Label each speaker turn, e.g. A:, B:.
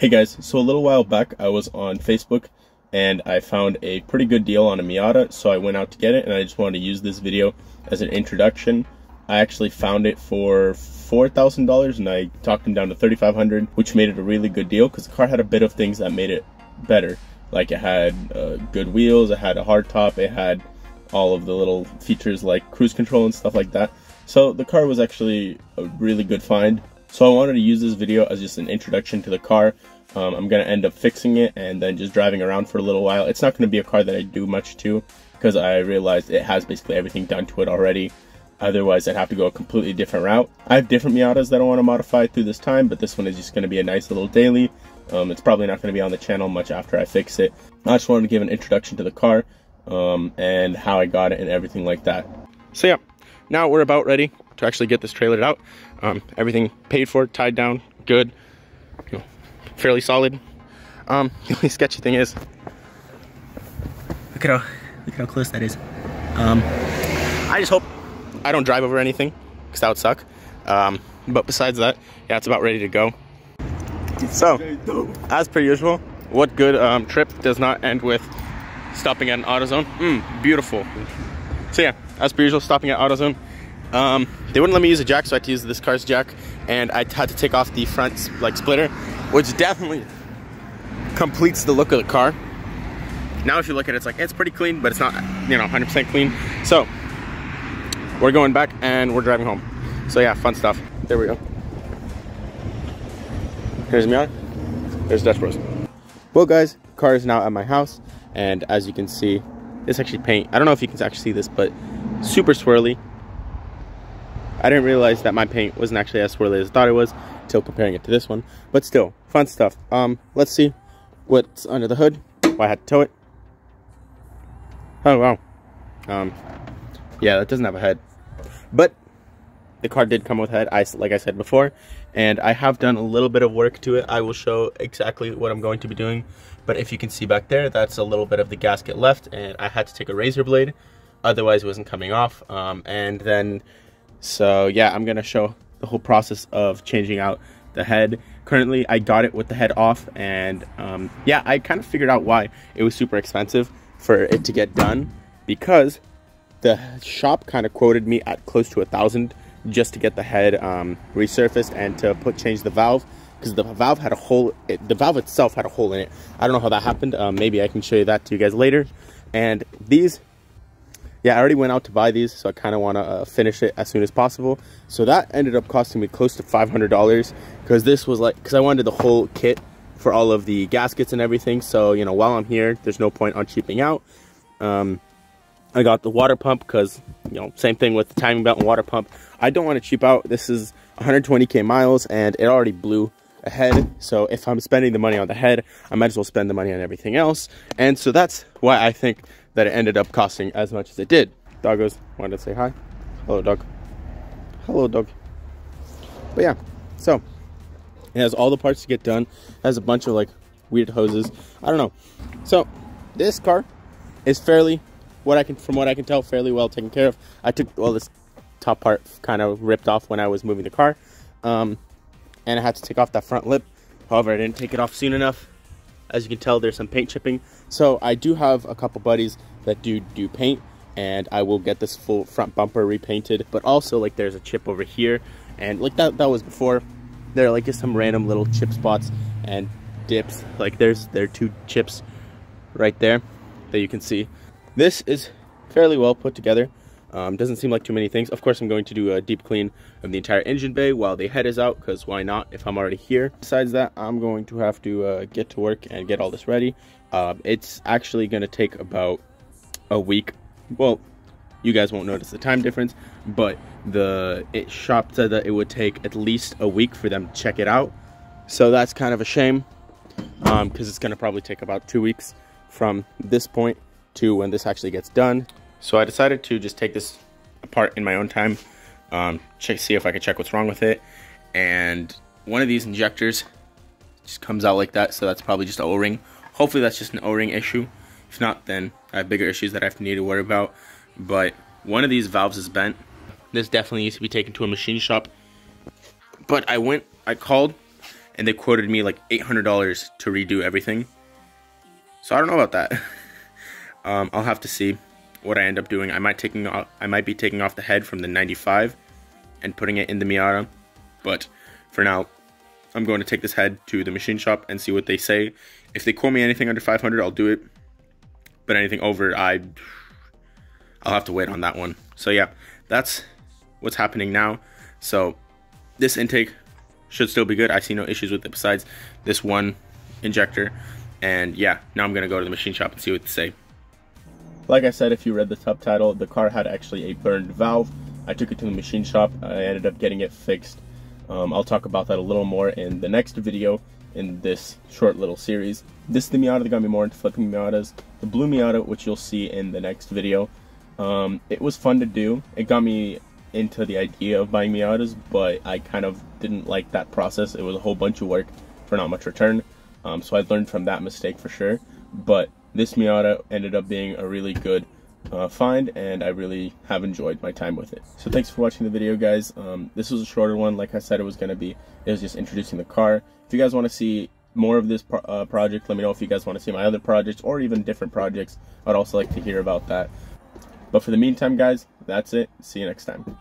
A: Hey guys, so a little while back I was on Facebook and I found a pretty good deal on a Miata, so I went out to get it, and I just wanted to use this video as an introduction. I actually found it for $4,000 and I talked him down to $3,500, which made it a really good deal because the car had a bit of things that made it better. Like it had good wheels, it had a hard top, it had all of the little features like cruise control and stuff like that. So the car was actually a really good find. So I wanted to use this video as just an introduction to the car. I'm going to end up fixing it and then just driving around for a little while. It's not going to be a car that I do much to because I realized it has basically everything done to it already. Otherwise, I'd have to go a completely different route. I have different Miatas that I want to modify through this time, but this one is just going to be a nice little daily. It's probably not going to be on the channel much after I fix it. I just wanted to give an introduction to the car and how I got it and everything like that. So yeah, now we're about ready to actually get this trailered out. Everything paid for, tied down, good, you know, fairly solid. The only sketchy thing is, look at how close that is. I just hope I don't drive over anything, because that would suck. But besides that, yeah, it's about ready to go. So, as per usual, what good trip does not end with stopping at an AutoZone? Beautiful. So yeah, as per usual, stopping at AutoZone. They wouldn't let me use a jack, so I had to use this car's jack, and I had to take off the front like splitter, which definitely completes the look of the car. Now if you look at it, it's pretty clean, but it's not, you know, 100% clean. So we're going back and we're driving home. So yeah, fun stuff. There we go. Here's Miata. There's Dutch Bros. Well guys, the car is now at my house, and as you can see, it's actually paint. I don't know if you can actually see this, but super swirly. I didn't realize that my paint wasn't actually as swirly as I thought it was until comparing it to this one. But still, fun stuff. Let's see what's under the hood. Why I had to tow it. Oh wow. Yeah, that doesn't have a head. But the car did come with a head, like I said before. And I have done a little bit of work to it. I will show exactly what I'm going to be doing. But if you can see back there, that's a little bit of the gasket left. And I had to take a razor blade. Otherwise, it wasn't coming off. So yeah, I'm going to show the whole process of changing out the head. Currently, I got it with the head off. And yeah, I kind of figured out why it was super expensive for it to get done. Because the shop kind of quoted me at close to $1,000 just to get the head resurfaced and to change the valve, because the valve had a hole. The valve itself had a hole in it. I don't know how that happened. Maybe I can show you that to you guys later. And these, yeah, I already went out to buy these, so I kind of want to finish it as soon as possible. So that ended up costing me close to $500, because this was like, because I wanted the whole kit for all of the gaskets and everything. So, you know, while I'm here, there's no point on cheaping out. I got the water pump because, you know, same thing with the timing belt and water pump. I don't want to cheap out. This is 120k miles and it already blew a head. So if I'm spending the money on the head, I might as well spend the money on everything else. And so that's why I think that it ended up costing as much as it did. Doggos wanted to say hi. Hello, dog. Hello, dog. But yeah, so it has all the parts to get done. It has a bunch of like weird hoses. I don't know. So this car is fairly, from what I can tell, fairly well taken care of. I took all this top part kind of ripped off when I was moving the car, and I had to take off that front lip. However, I didn't take it off soon enough. As you can tell, there's some paint chipping. So I do have a couple buddies that do paint, and I will get this full front bumper repainted. But also, like, there's a chip over here, and like that was before. There are like just some random little chip spots and dips. Like there are 2 chips right there that you can see. This is fairly well put together. Doesn't seem like too many things. Of course, I'm going to do a deep clean of the entire engine bay while the head is out, because why not if I'm already here. Besides that, I'm going to have to get to work and get all this ready. It's actually going to take about a week. Well, you guys won't notice the time difference, but the shop said that it would take at least a week for them to check it out. So that's kind of a shame, because it's going to probably take about 2 weeks from this point to when this actually gets done. So I decided to just take this apart in my own time, see if I could check what's wrong with it. And one of these injectors just comes out like that, so that's probably just an O-ring. Hopefully that's just an O-ring issue. If not, then I have bigger issues that I need to worry about. But one of these valves is bent. This definitely needs to be taken to a machine shop. But I called, and they quoted me like $800 to redo everything. So I don't know about that. I'll have to see what I end up doing. I might be taking off the head from the 95 and putting it in the Miata, but for now, I'm going to take this head to the machine shop and see what they say. If they quote me anything under 500, I'll do it, but anything over, I'll have to wait on that one. So yeah, that's what's happening now. So this intake should still be good. I see no issues with it besides this one injector. And yeah, now I'm gonna go to the machine shop and see what they say. Like I said, if you read the subtitle, the car had actually a burned valve. I took it to the machine shop. I ended up getting it fixed. I'll talk about that a little more in the next video in this short little series. This is the Miata that got me more into flipping Miatas. The blue Miata, which you'll see in the next video. It was fun to do. It got me into the idea of buying Miatas, but I kind of didn't like that process. It was a whole bunch of work for not much return. So I learned from that mistake for sure. But this Miata ended up being a really good find, and I really have enjoyed my time with it. So thanks for watching the video, guys. This was a shorter one. Like I said, it was just introducing the car. If you guys want to see more of this project, let me know. If you guys want to see my other projects or even different projects, I'd also like to hear about that. But for the meantime, guys, that's it. See you next time.